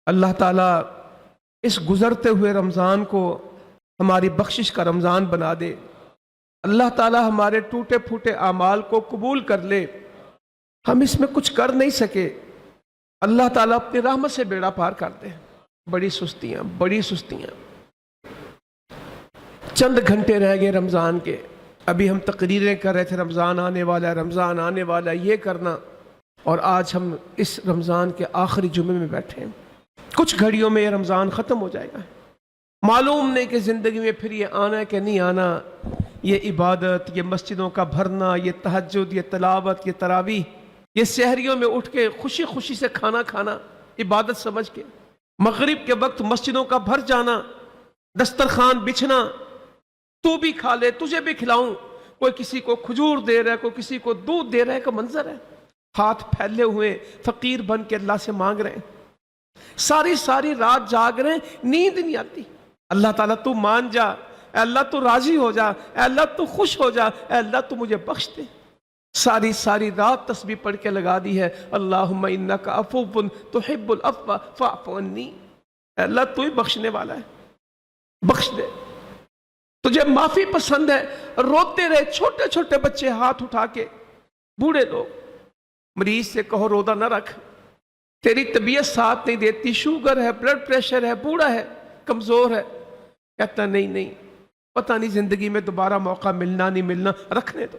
اللہ تعالیٰ اس گزرتے ہوئے رمضان کو ہماری بخشش کا رمضان بنا دے۔ اللہ تعالیٰ ہمارے ٹوٹے پھوٹے اعمال کو قبول کر لے۔ ہم اس میں کچھ کر نہیں سکے، اللہ تعالیٰ اپنی رحمت سے بیڑا پار کر دے۔ بڑی سستیاں چند گھنٹے رہ گئے رمضان کے۔ ابھی ہم تقریریں کر رہے تھے، رمضان آنے والا ہے، رمضان آنے والا ہے، یہ کرنا، اور آج ہم اس رمضان کے آخری جمعے میں بیٹھے ہیں۔ کچھ گھڑیوں میں یہ رمضان ختم ہو جائے گا، معلوم نہیں کہ زندگی میں پھر یہ آنا ہے کہ نہیں آنا۔ یہ عبادت، یہ مسجدوں کا بھرنا، یہ تہجد، یہ تلاوت، یہ تراویح، یہ سحریوں میں اٹھ کے خوشی خوشی سے کھانا کھانا عبادت سمجھ کے، مغرب کے وقت مسجدوں کا بھر جانا، دسترخوان بچھنا، تو بھی کھا لے، تجھے بھی کھلاؤں، کوئی کسی کو کھجور دے رہا ہے، کوئی کسی کو دودھ دے رہا ہے، کا منظر ہے، ہاتھ پھیلے ہوئے فقیر بن کے اللہ سے مانگ رہے ہیں، ساری رات جاگ رہے ہیں، نیند نہیں آتی۔ اللہ تعالیٰ تو مان جا، اے اللہ تو راضی ہو جا، اے اللہ تو خوش ہو جا، اے اللہ تو مجھے بخش دے۔ ساری رات تسبیح پڑھ کے لگا دی ہے، اللہم انک عفو تحب العفو فاعف عنی، اے اللہ تو ہی بخشنے والا ہے، بخش دے، تجھے معافی پسند ہے۔ روتے رہے چھوٹے چھوٹے بچے ہاتھ اٹھا کے، بوڑھے لوگ، مریض سے کہو روزہ نہ رکھ، تیری طبیعت ساتھ نہیں دیتی، شوگر ہے، بلڈ پریشر ہے، بوڑھا ہے، کمزور ہے، کہتا نہیں پتہ نہیں زندگی میں دوبارہ موقع ملنا نہیں ملنا، رکھنے دو۔